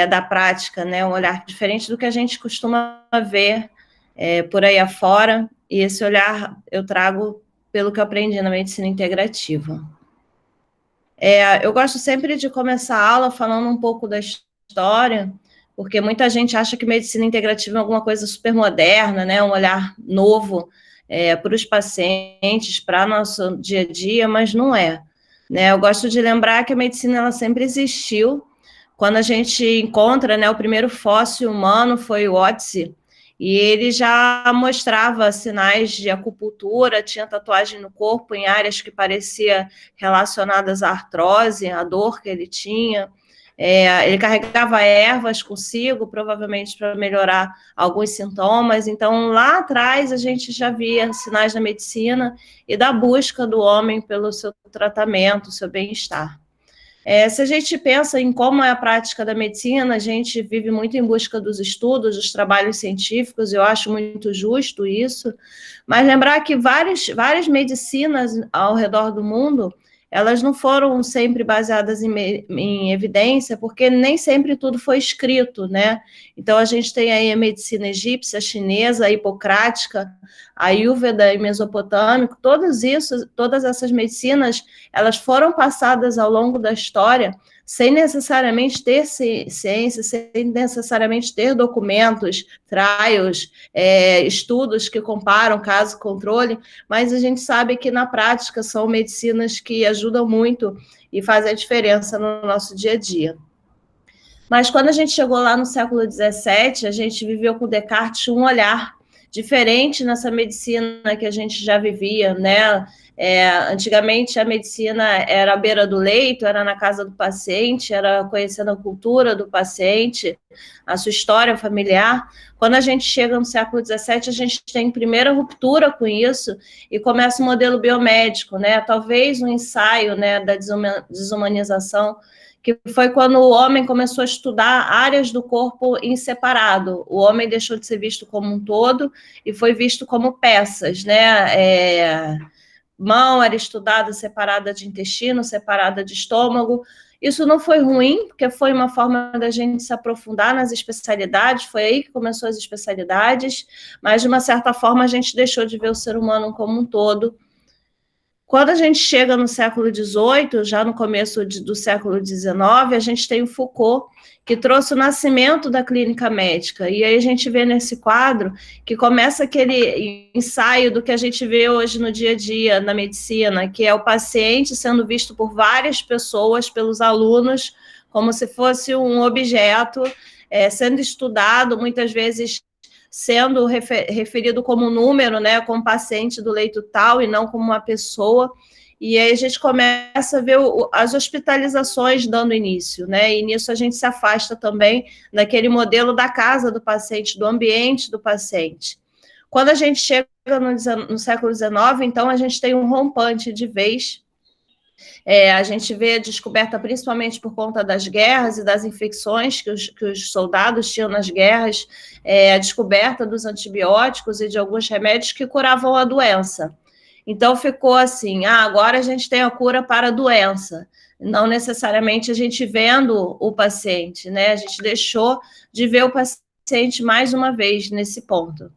da prática, né? Um olhar diferente do que a gente costuma ver por aí afora, e esse olhar eu trago pelo que eu aprendi na medicina integrativa. Eu gosto sempre de começar a aula falando um pouco da história, porque muita gente acha que medicina integrativa é alguma coisa super moderna, né? Um olhar novo para os pacientes, para nosso dia a dia, mas não é. Né? Eu gosto de lembrar que a medicina ela sempre existiu. Quando a gente encontra, né, o primeiro fóssil humano foi o Otzi, e ele já mostrava sinais de acupuntura, tinha tatuagem no corpo em áreas que parecia relacionadas à artrose, à dor que ele tinha. Ele carregava ervas consigo, provavelmente para melhorar alguns sintomas. Então, lá atrás, a gente já via sinais da medicina e da busca do homem pelo seu tratamento, seu bem-estar. Se a gente pensa em como é a prática da medicina, a gente vive muito em busca dos estudos, dos trabalhos científicos, eu acho muito justo isso, mas lembrar que várias medicinas ao redor do mundo, elas não foram sempre baseadas em evidência, porque nem sempre tudo foi escrito, né? Então, a gente tem aí a medicina egípcia, a chinesa, a hipocrática, a ayurveda e mesopotâmico, todas essas medicinas, elas foram passadas ao longo da história sem necessariamente ter ciência, sem necessariamente ter documentos, trials, estudos que comparam caso-controle, mas a gente sabe que na prática são medicinas que ajudam muito e fazem a diferença no nosso dia a dia. Mas quando a gente chegou lá no século XVII, a gente viveu com Descartes um olhar diferente nessa medicina que a gente já vivia, né? Antigamente a medicina era à beira do leito, era na casa do paciente, era conhecendo a cultura do paciente, a sua história familiar. Quando a gente chega no século XVII, a gente tem primeira ruptura com isso e começa o modelo biomédico, né? Talvez um ensaio, né, da desumanização, que foi quando o homem começou a estudar áreas do corpo em separado. O homem deixou de ser visto como um todo e foi visto como peças, né? Mão era estudada separada de intestino, separada de estômago. Isso não foi ruim, porque foi uma forma da gente se aprofundar nas especialidades, foi aí que começou as especialidades, mas, de uma certa forma, a gente deixou de ver o ser humano como um todo. Quando a gente chega no século XVIII, já no começo do século XIX, a gente tem o Foucault, que trouxe o nascimento da clínica médica. E aí a gente vê nesse quadro que começa aquele ensaio do que a gente vê hoje no dia a dia na medicina, que é o paciente sendo visto por várias pessoas, pelos alunos, como se fosse um objeto, sendo estudado, muitas vezes sendo referido como número, né, como paciente do leito tal e não como uma pessoa. E aí a gente começa a ver as hospitalizações dando início, né? E nisso a gente se afasta também daquele modelo da casa do paciente, do ambiente do paciente. Quando a gente chega no século XIX, então a gente tem um rompante de vez. A gente vê a descoberta principalmente por conta das guerras e das infecções que os soldados tinham nas guerras, a descoberta dos antibióticos e de alguns remédios que curavam a doença. Então, ficou assim, agora a gente tem a cura para a doença, não necessariamente a gente vendo o paciente, né? A gente deixou de ver o paciente mais uma vez nesse ponto.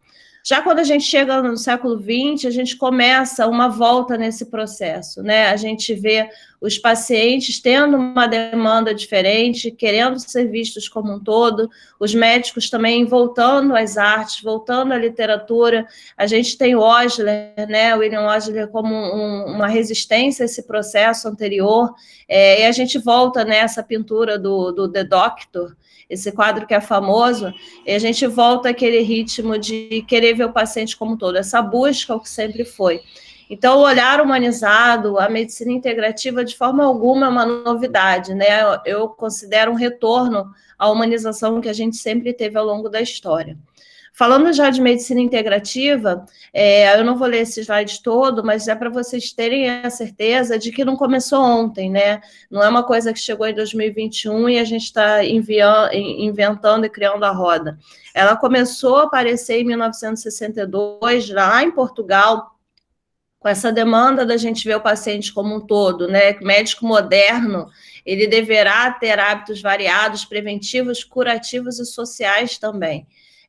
Já quando a gente chega no século XX, a gente começa uma volta nesse processo, né? A gente vê os pacientes tendo uma demanda diferente, querendo ser vistos como um todo, os médicos também voltando às artes, voltando à literatura. A gente tem o Osler, né? William Osler, como uma resistência a esse processo anterior, e a gente volta nessa pintura do The Doctor, esse quadro que é famoso, e a gente volta àquele ritmo de querer ver o paciente como um todo, essa busca, o que sempre foi. Então, o olhar humanizado, a medicina integrativa, de forma alguma, é uma novidade, né? Eu considero um retorno à humanização que a gente sempre teve ao longo da história. Falando já de medicina integrativa, eu não vou ler esse slide todo, mas é para vocês terem a certeza de que não começou ontem, né? Não é uma coisa que chegou em 2021 e a gente está inventando e criando a roda. Ela começou a aparecer em 1962, lá em Portugal, com essa demanda da gente ver o paciente como um todo, né? O médico moderno, ele deverá ter hábitos variados, preventivos, curativos e sociais também.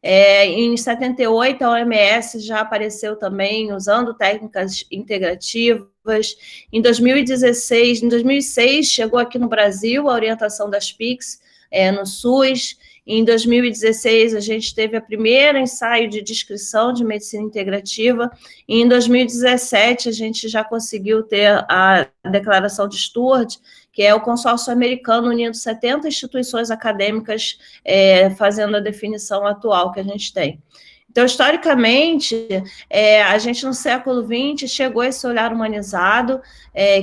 Em 78, a OMS já apareceu também usando técnicas integrativas. Em 2006, chegou aqui no Brasil a orientação das PICs no SUS. Em 2016, a gente teve o primeiro ensaio de descrição de medicina integrativa, e em 2017, a gente já conseguiu ter a declaração de Stewart, que é o consórcio americano unindo 70 instituições acadêmicas, fazendo a definição atual que a gente tem. Então, historicamente, a gente no século XX chegou a esse olhar humanizado,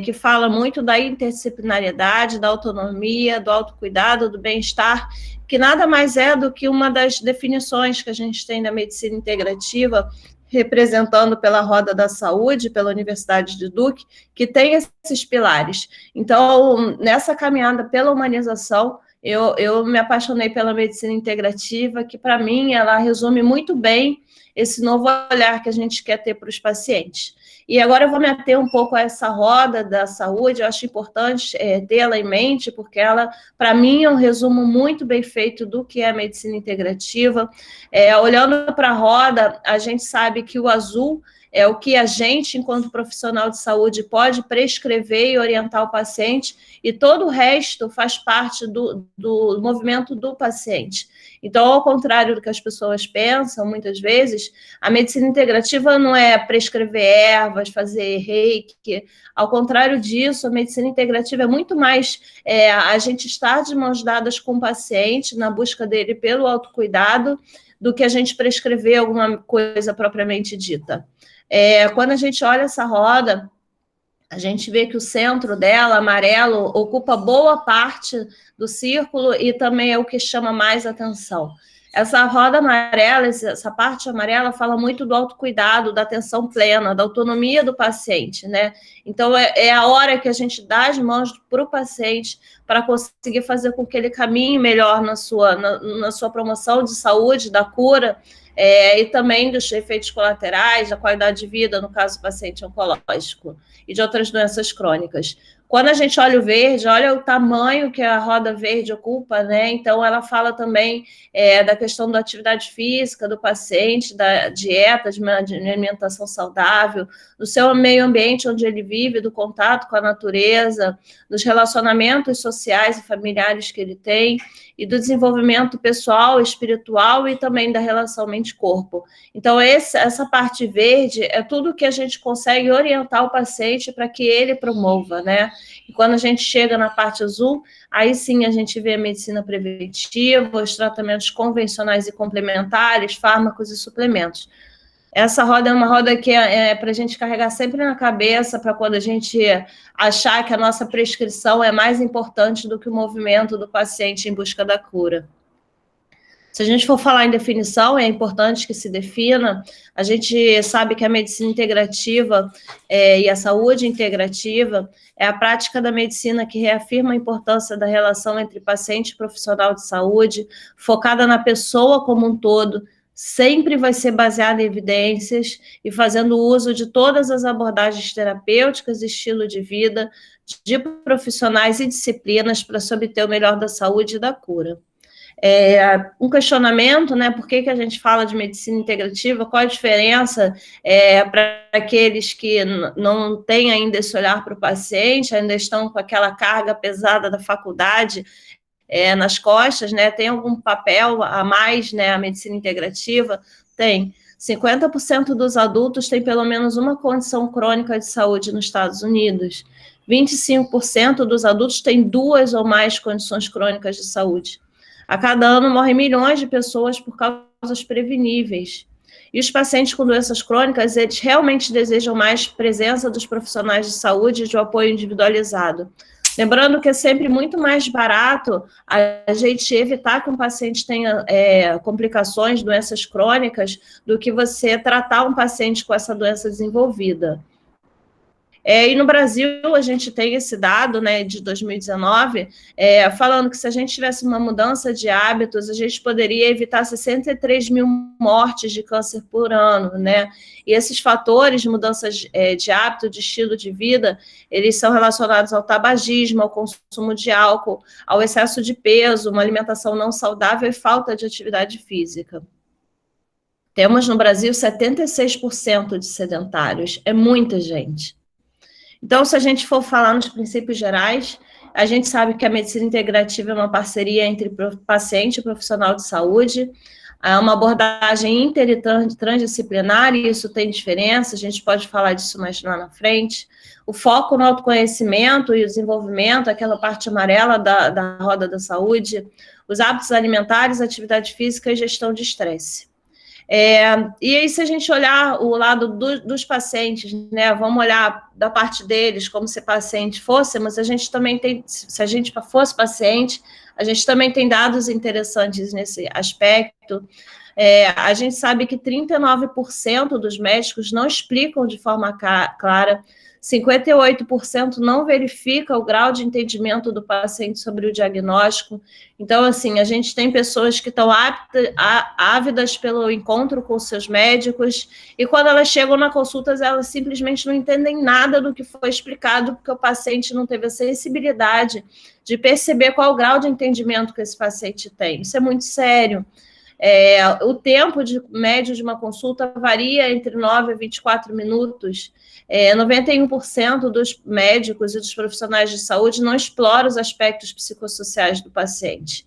que fala muito da interdisciplinariedade, da autonomia, do autocuidado, do bem-estar, que nada mais é do que uma das definições que a gente tem da medicina integrativa, representando pela Roda da Saúde, pela Universidade de Duke, que tem esses pilares. Então, nessa caminhada pela humanização, eu me apaixonei pela medicina integrativa, que, para mim, ela resume muito bem esse novo olhar que a gente quer ter para os pacientes. E agora eu vou me ater um pouco a essa roda da saúde, eu acho importante tê-la em mente, porque ela, para mim, é um resumo muito bem feito do que é a medicina integrativa. Olhando para a roda, a gente sabe que o azul é o que a gente, enquanto profissional de saúde, pode prescrever e orientar o paciente, e todo o resto faz parte do movimento do paciente. Então, ao contrário do que as pessoas pensam, muitas vezes, a medicina integrativa não é prescrever ervas, fazer reiki. Ao contrário disso, a medicina integrativa é muito mais a gente estar de mãos dadas com o paciente, na busca dele pelo autocuidado, do que a gente prescrever alguma coisa propriamente dita. Quando a gente olha essa roda, a gente vê que o centro dela, amarelo, ocupa boa parte do círculo e também é o que chama mais atenção. Essa roda amarela, essa parte amarela, fala muito do autocuidado, da atenção plena, da autonomia do paciente, né? Então, é a hora que a gente dá as mãos para o paciente para conseguir fazer com que ele caminhe melhor na sua promoção de saúde, da cura, e também dos efeitos colaterais, da qualidade de vida, no caso do paciente oncológico, e de outras doenças crônicas. Quando a gente olha o verde, olha o tamanho que a roda verde ocupa, né? Então, ela fala também da questão da atividade física do paciente, da dieta, de uma alimentação saudável, do seu meio ambiente onde ele vive, do contato com a natureza, dos relacionamentos sociais e familiares que ele tem, e do desenvolvimento pessoal, espiritual e também da relação mente-corpo. Então, essa parte verde é tudo que a gente consegue orientar o paciente para que ele promova, né? E quando a gente chega na parte azul, aí sim a gente vê a medicina preventiva, os tratamentos convencionais e complementares, fármacos e suplementos. Essa roda é uma roda que é para a gente carregar sempre na cabeça, para quando a gente achar que a nossa prescrição é mais importante do que o movimento do paciente em busca da cura. Se a gente for falar em definição, é importante que se defina. A gente sabe que a medicina integrativa e a saúde integrativa é a prática da medicina que reafirma a importância da relação entre paciente e profissional de saúde, focada na pessoa como um todo, sempre vai ser baseada em evidências e fazendo uso de todas as abordagens terapêuticas e estilo de vida, de profissionais e disciplinas para se obter o melhor da saúde e da cura. Um questionamento, né? Por que a gente fala de medicina integrativa? Qual a diferença para aqueles que não têm ainda esse olhar para o paciente, ainda estão com aquela carga pesada da faculdade nas costas, né? Tem algum papel a mais, né? A medicina integrativa tem. 50% dos adultos têm pelo menos uma condição crônica de saúde nos Estados Unidos. 25% dos adultos têm 2 ou mais condições crônicas de saúde. A cada ano morrem milhões de pessoas por causas preveníveis. E os pacientes com doenças crônicas, eles realmente desejam mais presença dos profissionais de saúde e de um apoio individualizado. Lembrando que é sempre muito mais barato a gente evitar que um paciente tenha complicações, doenças crônicas, do que você tratar um paciente com essa doença desenvolvida. E no Brasil, a gente tem esse dado, né, de 2019, falando que se a gente tivesse uma mudança de hábitos, a gente poderia evitar 63 mil mortes de câncer por ano, né? E esses fatores de mudanças de hábito, de estilo de vida, eles são relacionados ao tabagismo, ao consumo de álcool, ao excesso de peso, uma alimentação não saudável e falta de atividade física. Temos no Brasil 76% de sedentários, é muita gente. Então, se a gente for falar nos princípios gerais, a gente sabe que a medicina integrativa é uma parceria entre paciente e profissional de saúde, é uma abordagem inter e transdisciplinar, e isso tem diferença, a gente pode falar disso mais lá na frente. O foco no autoconhecimento e o desenvolvimento, aquela parte amarela da roda da saúde, os hábitos alimentares, atividade física e gestão de estresse. E aí, se a gente olhar o lado dos pacientes, né, vamos olhar da parte deles, como se paciente fosse, mas a gente também tem, se a gente fosse paciente, a gente também tem dados interessantes nesse aspecto. A gente sabe que 39% dos médicos não explicam de forma clara, 58% não verifica o grau de entendimento do paciente sobre o diagnóstico. Então, assim, a gente tem pessoas que estão ávidas pelo encontro com os seus médicos, e quando elas chegam na consulta, elas simplesmente não entendem nada do que foi explicado, porque o paciente não teve a sensibilidade de perceber qual o grau de entendimento que esse paciente tem. Isso é muito sério. O tempo médio de uma consulta varia entre 9 a 24 minutos. 91% dos médicos e dos profissionais de saúde não exploram os aspectos psicossociais do paciente.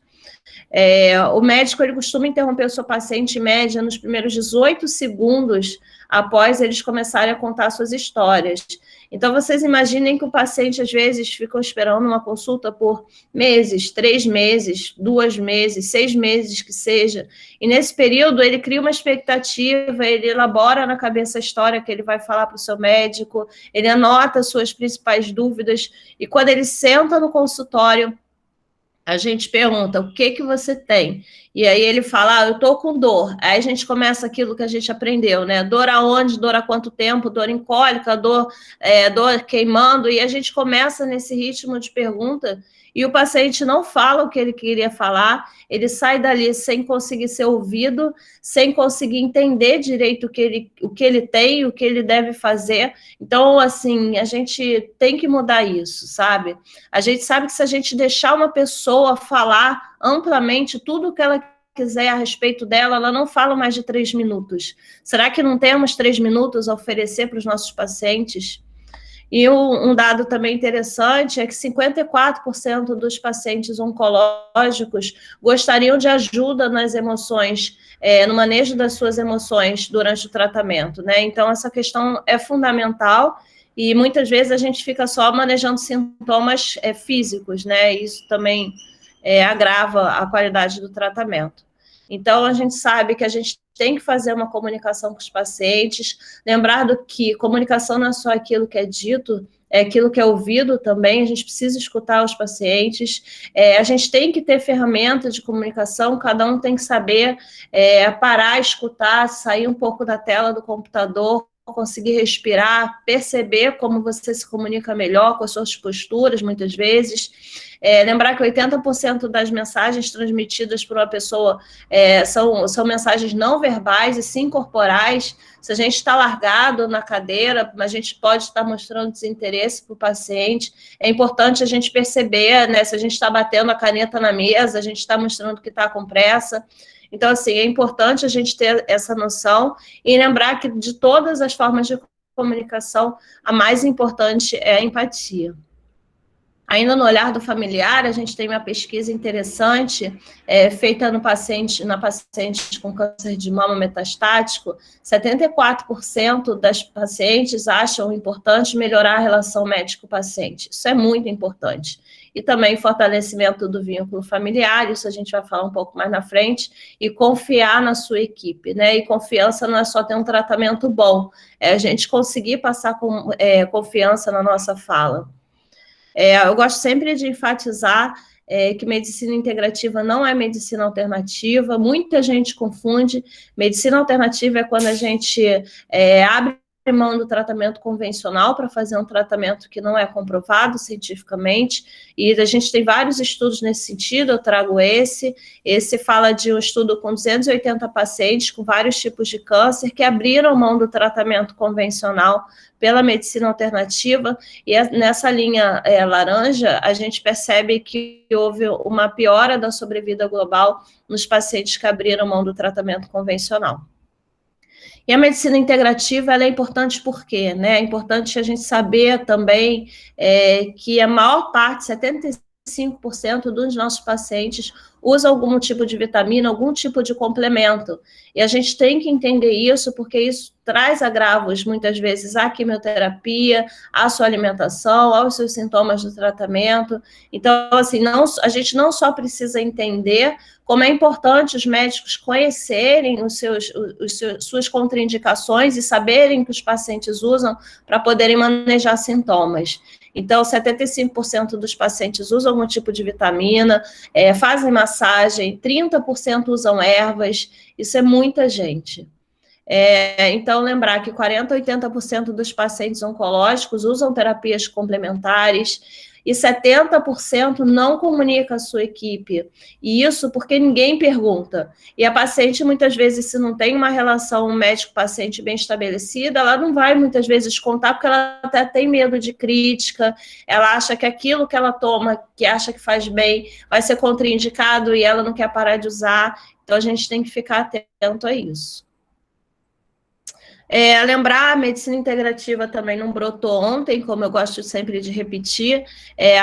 O médico ele costuma interromper o seu paciente, em média, nos primeiros 18 segundos após eles começarem a contar suas histórias. Então, vocês imaginem que o paciente, às vezes, fica esperando uma consulta por meses, 3 meses, 2 meses, 6 meses que seja, e nesse período ele cria uma expectativa, ele elabora na cabeça a história que ele vai falar para o seu médico, ele anota suas principais dúvidas, e quando ele senta no consultório, a gente pergunta, o que você tem? E aí ele fala, eu estou com dor. Aí a gente começa aquilo que a gente aprendeu, né? Dor aonde, dor há quanto tempo, dor em cólica, dor queimando, e a gente começa nesse ritmo de pergunta, e o paciente não fala o que ele queria falar, ele sai dali sem conseguir ser ouvido, sem conseguir entender direito o que ele tem, o que ele deve fazer. Então, assim, a gente tem que mudar isso, sabe? A gente sabe que se a gente deixar uma pessoa falar amplamente tudo o que ela quiser a respeito dela, ela não fala mais de 3 minutos. Será que não temos 3 minutos a oferecer para os nossos pacientes? E um dado também interessante é que 54% dos pacientes oncológicos gostariam de ajuda nas emoções, no manejo das suas emoções durante o tratamento, né? Então, essa questão é fundamental, e muitas vezes a gente fica só manejando sintomas físicos, né? Isso também agrava a qualidade do tratamento. Então, a gente sabe que a gente tem que fazer uma comunicação com os pacientes, lembrar do que comunicação não é só aquilo que é dito, é aquilo que é ouvido também, a gente precisa escutar os pacientes, a gente tem que ter ferramentas de comunicação, cada um tem que saber parar, escutar, sair um pouco da tela do computador, conseguir respirar, perceber como você se comunica melhor com as suas posturas, muitas vezes. Lembrar que 80% das mensagens transmitidas por uma pessoa são mensagens não verbais e sim corporais. Se a gente está largado na cadeira, a gente pode estar mostrando desinteresse para o paciente. É importante a gente perceber, né, se a gente está batendo a caneta na mesa, a gente está mostrando que está com pressa. Então, assim, é importante a gente ter essa noção e lembrar que de todas as formas de comunicação, a mais importante é a empatia. Ainda no olhar do familiar, a gente tem uma pesquisa interessante feita na paciente com câncer de mama metastático. 74% das pacientes acham importante melhorar a relação médico-paciente. Isso é muito importante. E também fortalecimento do vínculo familiar, isso a gente vai falar um pouco mais na frente, e confiar na sua equipe, né? E confiança não é só ter um tratamento bom, é a gente conseguir passar confiança na nossa fala. Eu gosto sempre de enfatizar que medicina integrativa não é medicina alternativa, muita gente confunde. Medicina alternativa é quando a gente abre mão do tratamento convencional para fazer um tratamento que não é comprovado cientificamente, e a gente tem vários estudos nesse sentido, eu trago esse fala de um estudo com 280 pacientes com vários tipos de câncer que abriram mão do tratamento convencional pela medicina alternativa, e nessa linha laranja, a gente percebe que houve uma piora da sobrevida global nos pacientes que abriram mão do tratamento convencional. E a medicina integrativa, ela é importante por quê? Né? É importante a gente saber também que a maior parte, 75% dos nossos pacientes usa algum tipo de vitamina, algum tipo de complemento. E a gente tem que entender isso, porque isso traz agravos, muitas vezes, à quimioterapia, à sua alimentação, aos seus sintomas do tratamento. Então, assim, a gente não só precisa entender, como é importante os médicos conhecerem suas contraindicações e saberem que os pacientes usam para poderem manejar sintomas. Então, 75% dos pacientes usam algum tipo de vitamina, fazem massagem, 30% usam ervas, isso é muita gente. Então, lembrar que 40% a 80% dos pacientes oncológicos usam terapias complementares e 70% não comunica a sua equipe. E isso porque ninguém pergunta. E a paciente, muitas vezes, se não tem uma relação médico-paciente bem estabelecida, ela não vai, muitas vezes, contar, porque ela até tem medo de crítica, ela acha que aquilo que ela toma, que acha que faz bem, vai ser contraindicado e ela não quer parar de usar. Então, a gente tem que ficar atento a isso. Lembrar, a medicina integrativa também não brotou ontem, como eu gosto sempre de repetir,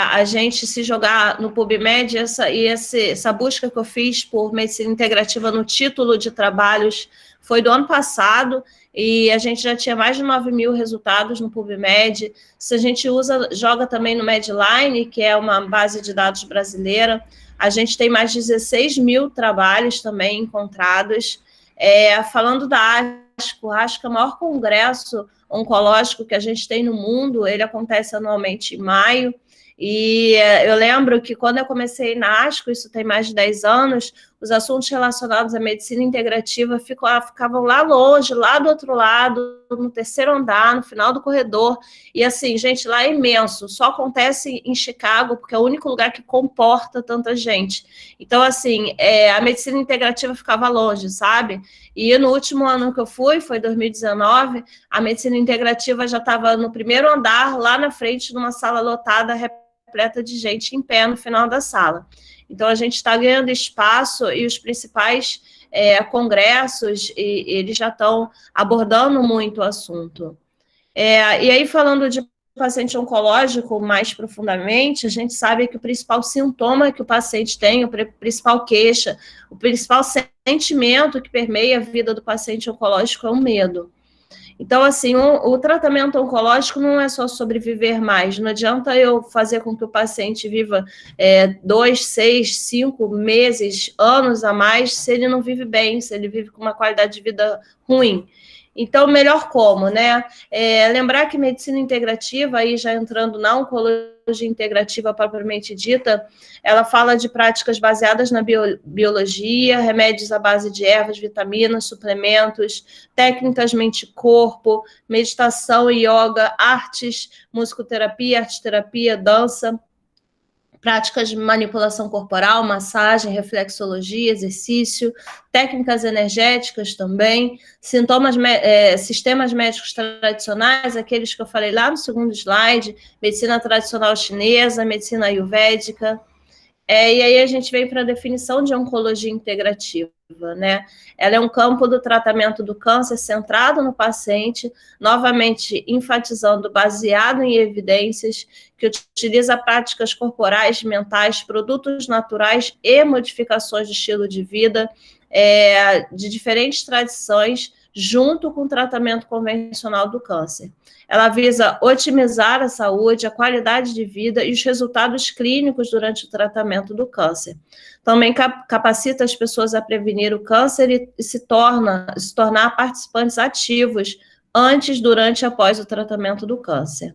a gente se jogar no PubMed, essa busca que eu fiz por medicina integrativa no título de trabalhos foi do ano passado, e a gente já tinha mais de 9.000 resultados no PubMed. Se a gente joga também no Medline, que é uma base de dados brasileira, a gente tem mais de 16.000 trabalhos também encontrados. Falando da ASCO é o maior congresso oncológico que a gente tem no mundo, ele acontece anualmente em maio, e eu lembro que quando eu comecei na ASCO, isso tem mais de 10 anos, os assuntos relacionados à medicina integrativa ficavam lá longe, lá do outro lado, no terceiro andar, no final do corredor, e assim, gente, lá é imenso, só acontece em Chicago, porque é o único lugar que comporta tanta gente. Então, assim, a medicina integrativa ficava longe, sabe? E no último ano que eu fui, foi 2019, a medicina integrativa já estava no primeiro andar, lá na frente, numa sala lotada, repleta de gente em pé no final da sala. Então, a gente está ganhando espaço e os principais congressos, eles já estão abordando muito o assunto. E aí, falando de paciente oncológico mais profundamente, a gente sabe que o principal sintoma que o paciente tem, a principal queixa, o principal sentimento que permeia a vida do paciente oncológico é o medo. Então, assim, o tratamento oncológico não é só sobreviver mais, não adianta eu fazer com que o paciente viva 2, 6, 5 meses, anos a mais, se ele não vive bem, se ele vive com uma qualidade de vida ruim. Então, melhor como, né? Lembrar que medicina integrativa, aí já entrando na oncologia integrativa propriamente dita, ela fala de práticas baseadas na biologia, remédios à base de ervas, vitaminas, suplementos, técnicas mente-corpo, meditação e yoga, artes, musicoterapia, arte-terapia, dança, práticas de manipulação corporal, massagem, reflexologia, exercício, técnicas energéticas também, sistemas médicos tradicionais, aqueles que eu falei lá no segundo slide, medicina tradicional chinesa, medicina ayurvédica. E aí a gente vem para a definição de oncologia integrativa, né? Ela é um campo do tratamento do câncer centrado no paciente, novamente enfatizando, baseado em evidências, que utiliza práticas corporais, mentais, produtos naturais e modificações de estilo de vida, de diferentes tradições, junto com o tratamento convencional do câncer. Ela visa otimizar a saúde, a qualidade de vida e os resultados clínicos durante o tratamento do câncer. Também capacita as pessoas a prevenir o câncer e se tornar participantes ativos antes, durante e após o tratamento do câncer.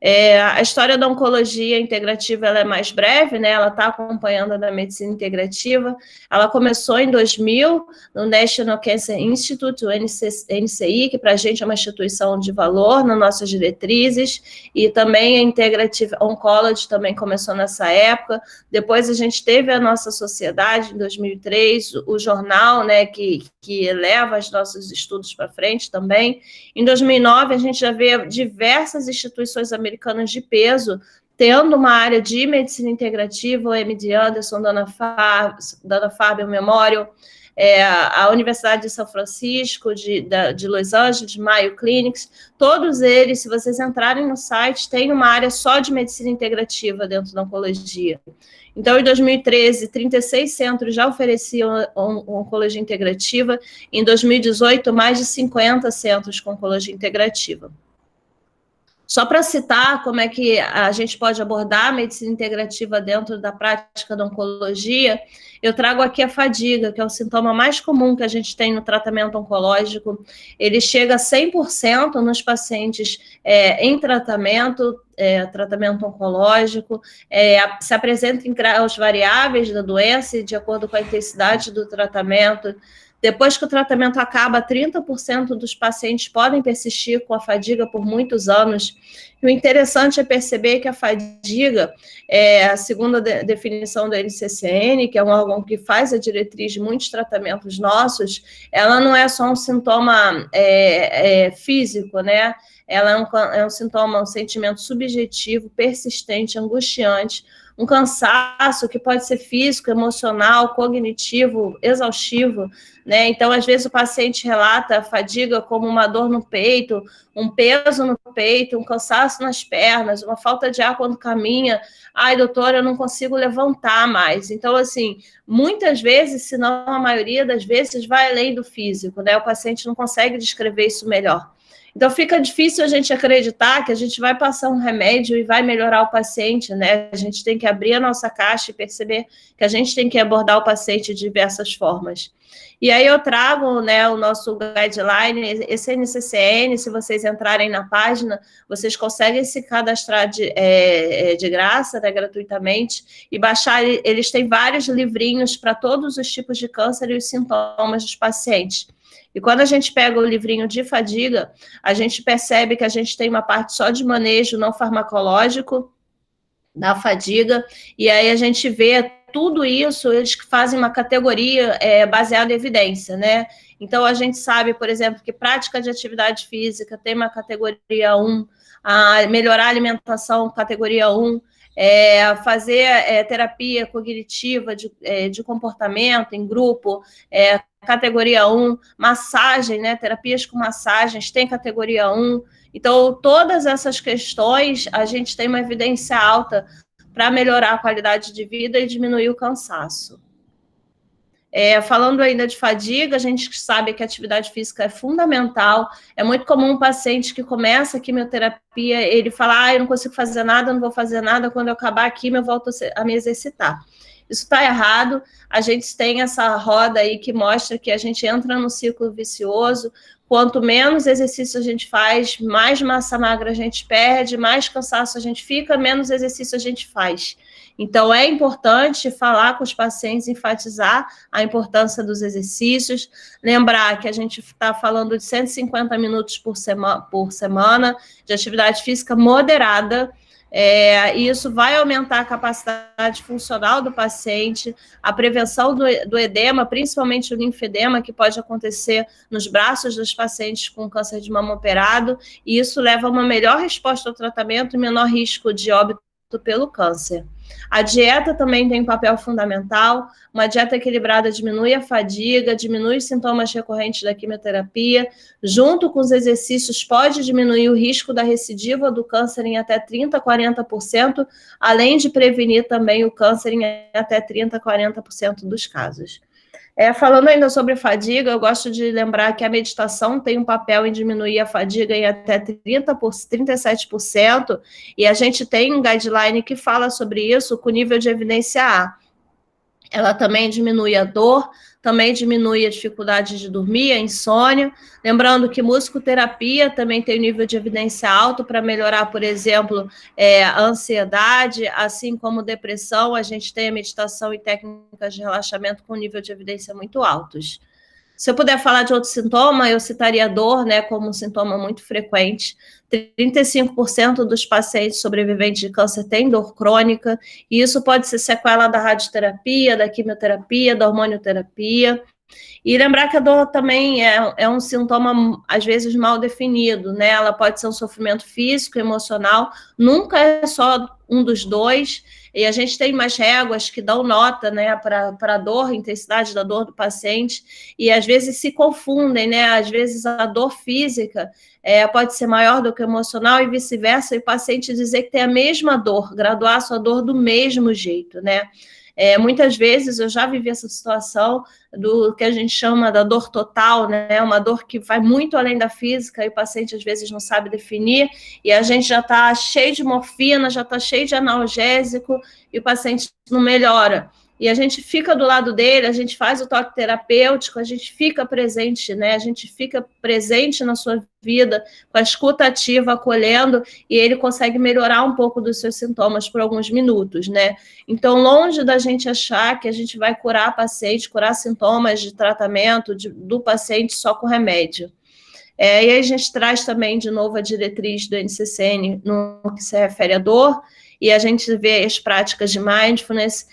A história da oncologia integrativa ela é mais breve, né? Ela está acompanhando a da medicina integrativa. Ela começou em 2000 no National Cancer Institute, o NCI, que para a gente é uma instituição de valor nas nossas diretrizes, e também a Integrative Oncology também começou nessa época. Depois a gente teve a nossa sociedade em 2003, o jornal, né, que leva os nossos estudos para frente também. Em 2009 a gente já vê diversas instituições americanas de peso tendo uma área de medicina integrativa, o MD Anderson, Dana-Farber Memorial, a Universidade de São Francisco, de Los Angeles, Mayo Clinics, todos eles, se vocês entrarem no site, tem uma área só de medicina integrativa dentro da oncologia. Então, em 2013, 36 centros já ofereciam oncologia integrativa, em 2018, mais de 50 centros com oncologia integrativa. Só para citar como é que a gente pode abordar a medicina integrativa dentro da prática da oncologia, eu trago aqui a fadiga, que é o sintoma mais comum que a gente tem no tratamento oncológico. Ele chega a 100% nos pacientes em tratamento oncológico, se apresenta em graus variáveis da doença e de acordo com a intensidade do tratamento. Depois que o tratamento acaba, 30% dos pacientes podem persistir com a fadiga por muitos anos. E o interessante é perceber que a fadiga, a segunda definição do NCCN, que é um órgão que faz a diretriz de muitos tratamentos nossos, ela não é só um sintoma físico, né? Ela é um sintoma, um sentimento subjetivo, persistente, angustiante, um cansaço que pode ser físico, emocional, cognitivo, exaustivo, né? Então, às vezes, o paciente relata a fadiga como uma dor no peito, um peso no peito, um cansaço nas pernas, uma falta de ar quando caminha. Ai, doutora, eu não consigo levantar mais. Então, assim, muitas vezes, se não a maioria das vezes, vai além do físico, né? O paciente não consegue descrever isso melhor. Então, fica difícil a gente acreditar que a gente vai passar um remédio e vai melhorar o paciente, né? A gente tem que abrir a nossa caixa e perceber que a gente tem que abordar o paciente de diversas formas. E aí eu trago, né, o nosso guideline, esse NCCN, se vocês entrarem na página, vocês conseguem se cadastrar de graça, né, gratuitamente, e baixar, eles têm vários livrinhos para todos os tipos de câncer e os sintomas dos pacientes. E quando a gente pega o livrinho de fadiga, a gente percebe que a gente tem uma parte só de manejo não farmacológico da fadiga, e aí a gente vê tudo isso, eles fazem uma categoria baseada em evidência, né? Então, a gente sabe, por exemplo, que prática de atividade física tem uma categoria 1, melhorar a alimentação, categoria 1, fazer terapia cognitiva de comportamento em grupo, categoria 1, massagem, né? Terapias com massagens tem categoria 1. Então, todas essas questões, a gente tem uma evidência alta para melhorar a qualidade de vida e diminuir o cansaço. Falando ainda de fadiga, a gente sabe que a atividade física é fundamental. É muito comum um paciente que começa a quimioterapia, ele fala, eu não consigo fazer nada, não vou fazer nada, quando eu acabar a quimio eu volto a me exercitar. Isso está errado, a gente tem essa roda aí que mostra que a gente entra num ciclo vicioso, quanto menos exercício a gente faz, mais massa magra a gente perde, mais cansaço a gente fica, menos exercício a gente faz. Então, é importante falar com os pacientes, enfatizar a importância dos exercícios, lembrar que a gente está falando de 150 minutos por semana de atividade física moderada, e isso vai aumentar a capacidade funcional do paciente, a prevenção do edema, principalmente o linfedema, que pode acontecer nos braços dos pacientes com câncer de mama operado, e isso leva a uma melhor resposta ao tratamento e menor risco de óbito pelo câncer. A dieta também tem um papel fundamental. Uma dieta equilibrada diminui a fadiga, diminui os sintomas recorrentes da quimioterapia, junto com os exercícios pode diminuir o risco da recidiva do câncer em até 30% a 40%, além de prevenir também o câncer em até 30% a 40% dos casos. Falando ainda sobre fadiga, eu gosto de lembrar que a meditação tem um papel em diminuir a fadiga em até 37%, e a gente tem um guideline que fala sobre isso com nível de evidência A. ela também diminui a dor, também diminui a dificuldade de dormir, a insônia. Lembrando que musicoterapia também tem um nível de evidência alto para melhorar, por exemplo, a ansiedade, assim como depressão. A gente tem a meditação e técnicas de relaxamento com nível de evidência muito altos. Se eu puder falar de outro sintoma, eu citaria a dor, né, como um sintoma muito frequente. 35% dos pacientes sobreviventes de câncer têm dor crônica, e isso pode ser sequela da radioterapia, da quimioterapia, da hormonioterapia. E lembrar que a dor também é um sintoma, às vezes, mal definido, né? Ela pode ser um sofrimento físico, emocional, nunca é só um dos dois, e a gente tem mais réguas que dão nota, né, para a dor, a intensidade da dor do paciente, e às vezes se confundem, né? Às vezes a dor física pode ser maior do que o emocional e vice-versa, e o paciente dizer que tem a mesma dor, graduar a sua dor do mesmo jeito, né? Muitas vezes eu já vivi essa situação do que a gente chama da dor total, né? Uma dor que vai muito além da física e o paciente às vezes não sabe definir, e a gente já está cheio de morfina, já está cheio de analgésico e o paciente não melhora. E a gente fica do lado dele, a gente faz o toque terapêutico, a gente fica presente, né? A gente fica presente na sua vida, com a escuta ativa, acolhendo, e ele consegue melhorar um pouco dos seus sintomas por alguns minutos, né? Então, longe da gente achar que a gente vai curar paciente, curar sintomas de tratamento do paciente só com remédio. E aí a gente traz também, de novo, a diretriz do NCCN no que se refere à dor, e a gente vê as práticas de mindfulness,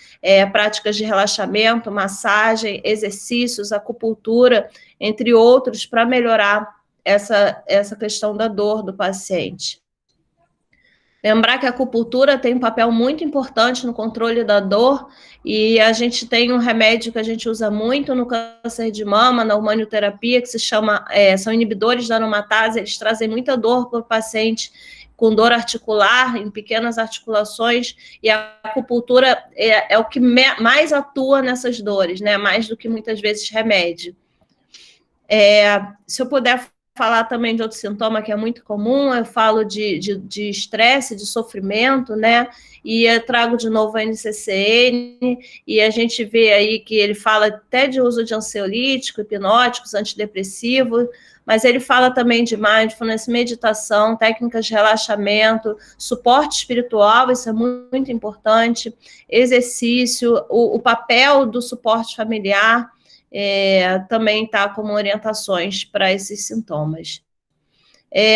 práticas de relaxamento, massagem, exercícios, acupuntura, entre outros, para melhorar essa questão da dor do paciente. Lembrar que a acupuntura tem um papel muito importante no controle da dor, e a gente tem um remédio que a gente usa muito no câncer de mama, na hormonioterapia, que se chama, são inibidores da aromatase, eles trazem muita dor para o paciente com dor articular, em pequenas articulações, e a acupuntura é o que mais atua nessas dores, né? Mais do que muitas vezes remédio. Se eu puder falar também de outro sintoma que é muito comum, eu falo de estresse, de sofrimento, né? E eu trago de novo a NCCN, e a gente vê aí que ele fala até de uso de ansiolítico, hipnóticos, antidepressivos, mas ele fala também de mindfulness, meditação, técnicas de relaxamento, suporte espiritual, isso é muito importante, exercício, o papel do suporte familiar, também está como orientações para esses sintomas.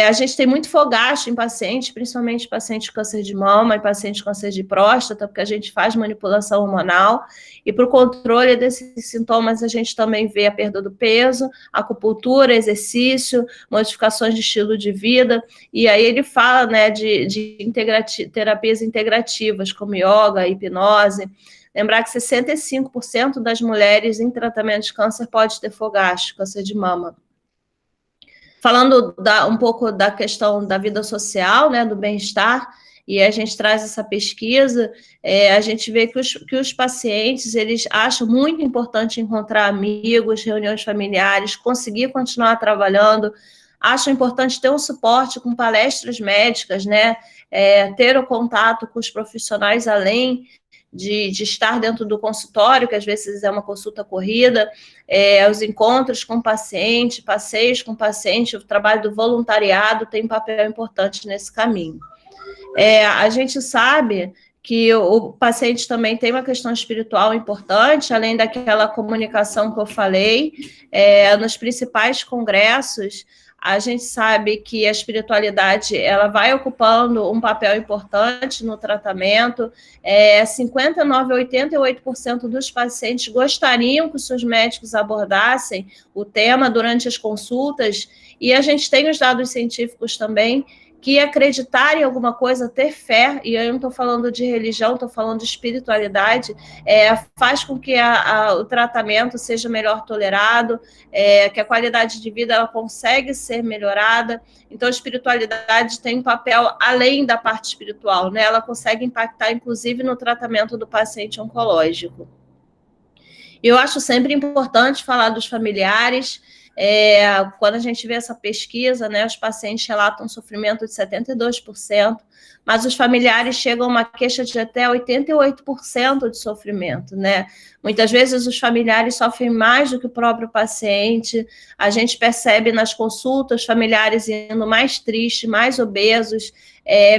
A gente tem muito fogacho em pacientes, principalmente pacientes com câncer de mama e pacientes com câncer de próstata, porque a gente faz manipulação hormonal, e para o controle desses sintomas a gente também vê a perda do peso, acupuntura, exercício, modificações de estilo de vida, e aí ele fala, né, de terapias integrativas, como yoga, hipnose. Lembrar que 65% das mulheres em tratamento de câncer pode ter fogacho, câncer de mama. Falando um pouco da questão da vida social, né, do bem-estar, e a gente traz essa pesquisa, a gente vê que os pacientes, eles acham muito importante encontrar amigos, reuniões familiares, conseguir continuar trabalhando, acham importante ter um suporte com palestras médicas, né, ter o contato com os profissionais além de estar dentro do consultório, que às vezes é uma consulta corrida, os encontros com o paciente, passeios com o paciente, o trabalho do voluntariado tem um papel importante nesse caminho. A gente sabe que o paciente também tem uma questão espiritual importante, além daquela comunicação que eu falei, nos principais congressos, a gente sabe que a espiritualidade ela vai ocupando um papel importante no tratamento. 59% a 88% dos pacientes gostariam que os seus médicos abordassem o tema durante as consultas, e a gente tem os dados científicos também que acreditar em alguma coisa, ter fé, e eu não estou falando de religião, estou falando de espiritualidade, faz com que o tratamento seja melhor tolerado, que a qualidade de vida ela consegue ser melhorada. Então, a espiritualidade tem um papel além da parte espiritual, né? Ela consegue impactar, inclusive, no tratamento do paciente oncológico. Eu acho sempre importante falar dos familiares. Quando a gente vê essa pesquisa, né, os pacientes relatam um sofrimento de 72%, mas os familiares chegam a uma queixa de até 88% de sofrimento, né? Muitas vezes os familiares sofrem mais do que o próprio paciente, a gente percebe nas consultas familiares indo mais tristes, mais obesos,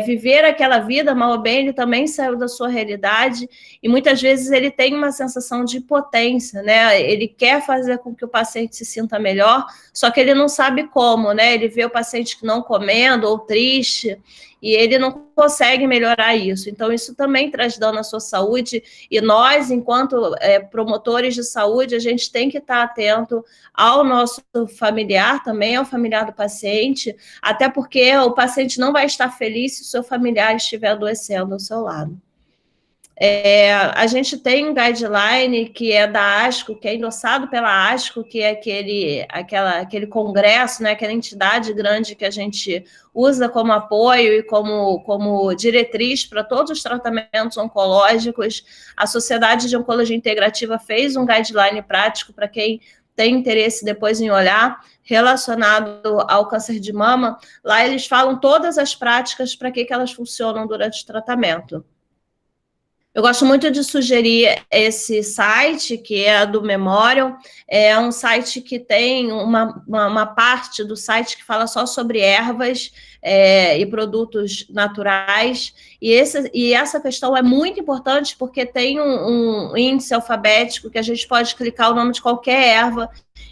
viver aquela vida, mal ou bem, ele também saiu da sua realidade, e muitas vezes ele tem uma sensação de impotência, né? Ele quer fazer com que o paciente se sinta melhor, só que ele não sabe como, né? Ele vê o paciente que não comendo ou triste, e ele não consegue melhorar isso. Então, isso também traz dano à sua saúde, e nós, enquanto promotores de saúde, a gente tem que estar atento ao nosso familiar também, ao familiar do paciente, até porque o paciente não vai estar feliz se o seu familiar estiver adoecendo ao seu lado. A gente tem um guideline que é da ASCO, que é endossado pela ASCO, que é aquele congresso, né, aquela entidade grande que a gente usa como apoio e como diretriz para todos os tratamentos oncológicos. A Sociedade de Oncologia Integrativa fez um guideline prático para quem tem interesse depois em olhar, relacionado ao câncer de mama. Lá eles falam todas as práticas para que elas funcionam durante o tratamento. Eu gosto muito de sugerir esse site, que é do Memorial. É um site que tem uma parte do site que fala só sobre ervas e produtos naturais. E essa questão é muito importante porque tem um índice alfabético que a gente pode clicar o nome de qualquer erva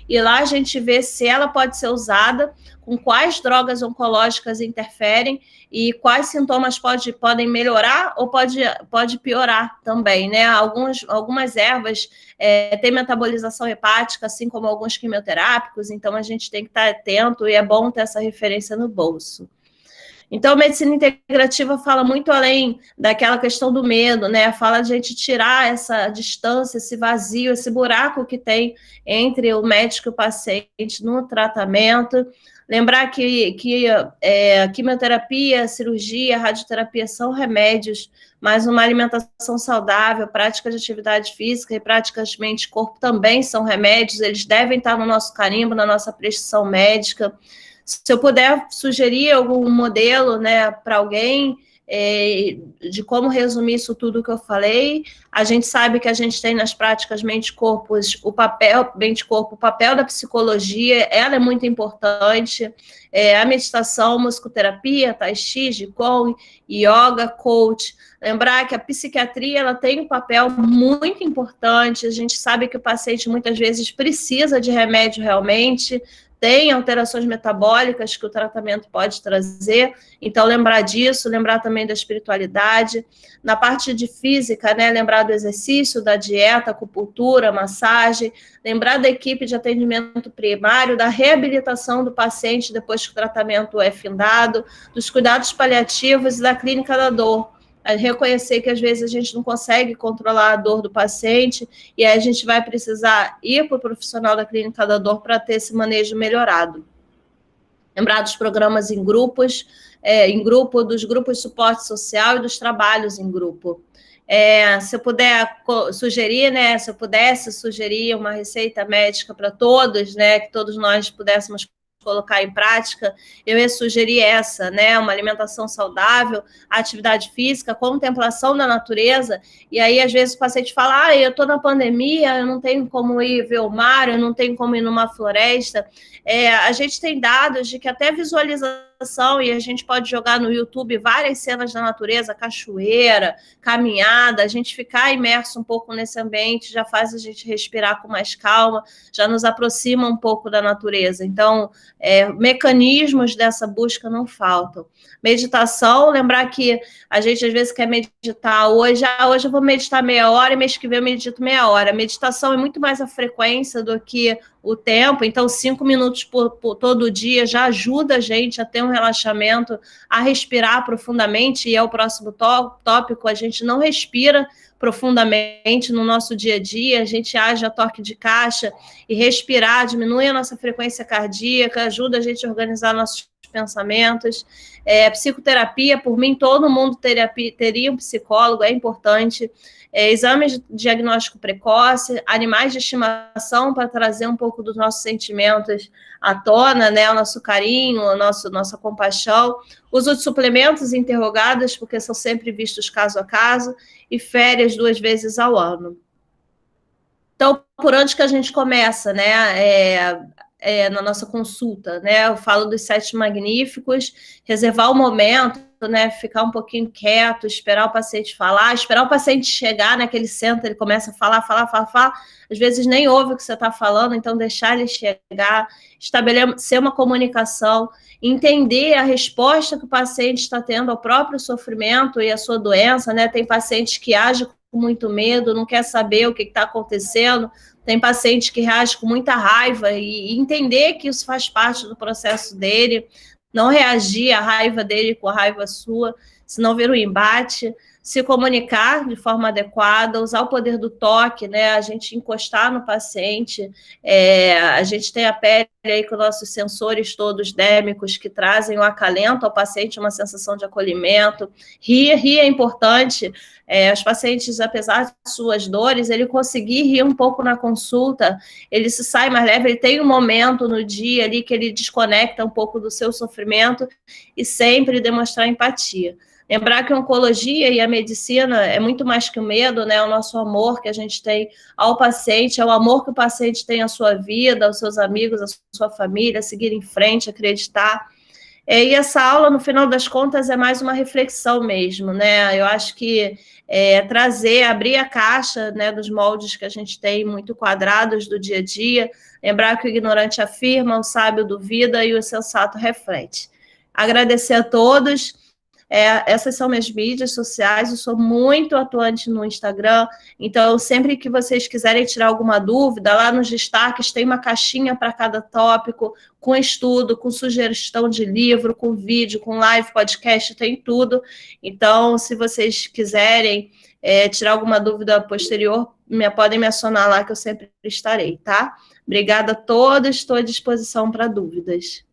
e lá a gente vê se ela pode ser usada, com quais drogas oncológicas interferem e quais sintomas podem melhorar ou pode piorar também, né? Algumas ervas têm metabolização hepática, assim como alguns quimioterápicos, então a gente tem que estar atento e é bom ter essa referência no bolso. Então, a medicina integrativa fala muito além daquela questão do medo, né? Fala de a gente tirar essa distância, esse vazio, esse buraco que tem entre o médico e o paciente no tratamento. Lembrar que quimioterapia, cirurgia, radioterapia são remédios, mas uma alimentação saudável, prática de atividade física e práticas de mente e corpo também são remédios, eles devem estar no nosso carimbo, na nossa prescrição médica. Se eu puder sugerir algum modelo, né, para alguém, de como resumir isso tudo que eu falei, a gente sabe que a gente tem nas práticas mente-corpo o papel da psicologia, ela é muito importante, a meditação, musicoterapia, tai chi, qigong, yoga, coach. Lembrar que a psiquiatria ela tem um papel muito importante, a gente sabe que o paciente muitas vezes precisa de remédio realmente, tem alterações metabólicas que o tratamento pode trazer, então lembrar disso, lembrar também da espiritualidade. Na parte de física, né, lembrar do exercício, da dieta, acupuntura, massagem, lembrar da equipe de atendimento primário, da reabilitação do paciente depois que o tratamento é findado, dos cuidados paliativos e da clínica da dor. Reconhecer que às vezes a gente não consegue controlar a dor do paciente e aí a gente vai precisar ir para o profissional da clínica da dor para ter esse manejo melhorado. Lembrar dos programas em grupos, dos grupos de suporte social e dos trabalhos em grupo. Se eu puder sugerir, né, se eu pudesse sugerir uma receita médica para todos, né, que todos nós pudéssemos colocar em prática, eu ia sugerir essa, né, uma alimentação saudável, atividade física, contemplação da natureza, e aí às vezes o paciente fala, eu estou na pandemia, eu não tenho como ir ver o mar, eu não tenho como ir numa floresta. A gente tem dados de que até visualização, e a gente pode jogar no YouTube várias cenas da natureza, cachoeira, caminhada, a gente ficar imerso um pouco nesse ambiente já faz a gente respirar com mais calma, já nos aproxima um pouco da natureza. Então, mecanismos dessa busca não faltam. Meditação, lembrar que a gente às vezes quer meditar hoje eu vou meditar meia hora e mês que vem eu medito meia hora. A meditação é muito mais a frequência do que o tempo, então 5 minutos por todo dia já ajuda a gente a ter um relaxamento, a respirar profundamente, e é o próximo tópico, a gente não respira profundamente no nosso dia a dia, a gente age a toque de caixa, e respirar diminui a nossa frequência cardíaca, ajuda a gente a organizar nossos pensamentos. Psicoterapia, por mim, todo mundo teria um psicólogo, é importante. Exames de diagnóstico precoce, animais de estimação para trazer um pouco dos nossos sentimentos à tona, né? O nosso carinho, nossa compaixão. Uso de suplementos interrogados, porque são sempre vistos caso a caso, e férias 2 vezes ao ano. Então, por onde que a gente começa, né? Na nossa consulta, né? Eu falo dos 7 magníficos, reservar o momento, né? Ficar um pouquinho quieto, esperar o paciente falar, esperar o paciente chegar, né? Que ele senta, ele começa a falar, às vezes nem ouve o que você está falando, então deixar ele chegar, estabelecer uma comunicação, entender a resposta que o paciente está tendo ao próprio sofrimento e à sua doença, né? Tem pacientes que agem com muito medo, não quer saber o que está acontecendo, tem paciente que reage com muita raiva e entender que isso faz parte do processo dele, não reagir à raiva dele com a raiva sua, senão vira um embate, se comunicar de forma adequada, usar o poder do toque, né? A gente encostar no paciente, a gente tem a pele aí com nossos sensores todos dérmicos que trazem o acalento ao paciente, uma sensação de acolhimento. Rir é importante. Os pacientes, apesar de suas dores, ele conseguir rir um pouco na consulta, ele se sai mais leve, ele tem um momento no dia ali que ele desconecta um pouco do seu sofrimento e sempre demonstrar empatia. Lembrar que a oncologia e a medicina é muito mais que o medo, né? É o nosso amor que a gente tem ao paciente, é o amor que o paciente tem à sua vida, aos seus amigos, à sua família, seguir em frente, acreditar. E essa aula, no final das contas, é mais uma reflexão mesmo, né? Eu acho que trazer, abrir a caixa, né, dos moldes que a gente tem muito quadrados do dia a dia, lembrar que o ignorante afirma, o sábio duvida e o sensato reflete. Agradecer a todos. Essas são minhas mídias sociais, eu sou muito atuante no Instagram, então sempre que vocês quiserem tirar alguma dúvida, lá nos destaques tem uma caixinha para cada tópico, com estudo, com sugestão de livro, com vídeo, com live, podcast, tem tudo. Então, se vocês quiserem tirar alguma dúvida posterior, podem me acionar lá que eu sempre estarei, tá? Obrigada a todos, estou à disposição para dúvidas.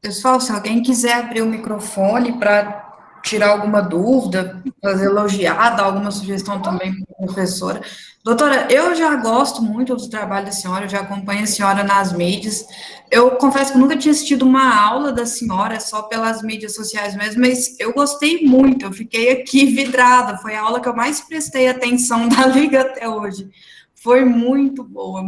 Pessoal, se alguém quiser abrir o microfone para tirar alguma dúvida, fazer elogiar, dar alguma sugestão também para a professora. Doutora, eu já gosto muito do trabalho da senhora, eu já acompanho a senhora nas mídias. Eu confesso que eu nunca tinha assistido uma aula da senhora, só pelas mídias sociais mesmo, mas eu gostei muito, eu fiquei aqui vidrada, foi a aula que eu mais prestei atenção da Liga até hoje. Foi muito boa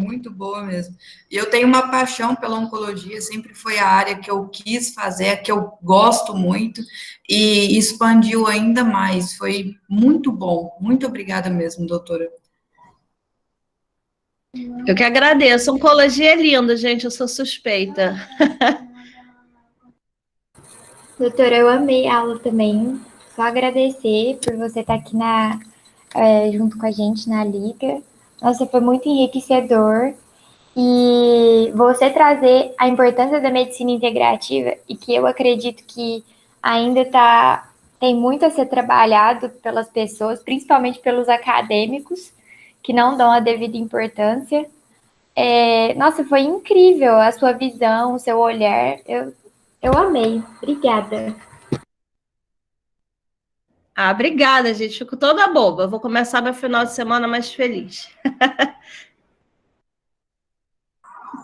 mesmo. E eu tenho uma paixão pela oncologia, sempre foi a área que eu quis fazer, a que eu gosto muito, e expandiu ainda mais. Foi muito bom. Muito obrigada mesmo, doutora. Eu que agradeço. Oncologia é lindo, gente, eu sou suspeita. Doutora, eu amei a aula também. Só agradecer por você estar aqui junto com a gente na Liga. Nossa, foi muito enriquecedor. E você trazer a importância da medicina integrativa, e que eu acredito que ainda tem muito a ser trabalhado pelas pessoas, principalmente pelos acadêmicos, que não dão a devida importância. Nossa, foi incrível a sua visão, o seu olhar. Eu amei. Obrigada. Obrigada, gente. Fico toda boba. Vou começar meu final de semana mais feliz.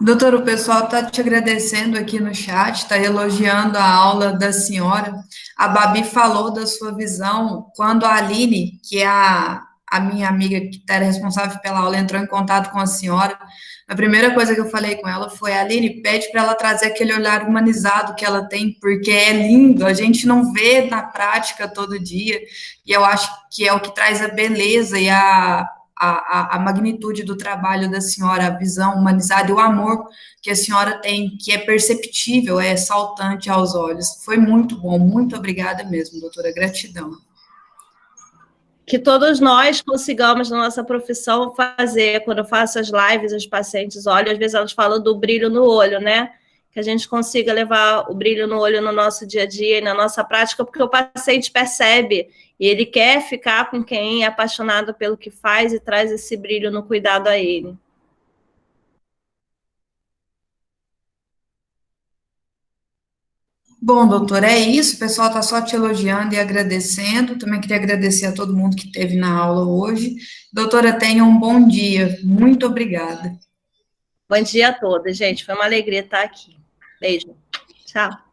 Doutor, o pessoal está te agradecendo aqui no chat, está elogiando a aula da senhora. A Babi falou da sua visão quando a Aline, que é a minha amiga que era responsável pela aula, entrou em contato com a senhora. A primeira coisa que eu falei com ela foi: Aline, pede para ela trazer aquele olhar humanizado que ela tem, porque é lindo, a gente não vê na prática todo dia, e eu acho que é o que traz a beleza e a magnitude do trabalho da senhora, a visão humanizada e o amor que a senhora tem, que é perceptível, é saltante aos olhos. Foi muito bom, muito obrigada mesmo, doutora, gratidão. Que todos nós consigamos, na nossa profissão, fazer. Quando eu faço as lives, os pacientes olham, às vezes elas falam do brilho no olho, né? que a gente consiga levar o brilho no olho no nosso dia a dia e na nossa prática, porque o paciente percebe e ele quer ficar com quem é apaixonado pelo que faz e traz esse brilho no cuidado a ele. Bom, doutor, é isso. O pessoal está só te elogiando e agradecendo. Também queria agradecer a todo mundo que esteve na aula hoje. Doutora, tenha um bom dia. Muito obrigada. Bom dia a todos, gente. Foi uma alegria estar aqui. Beijo. Tchau.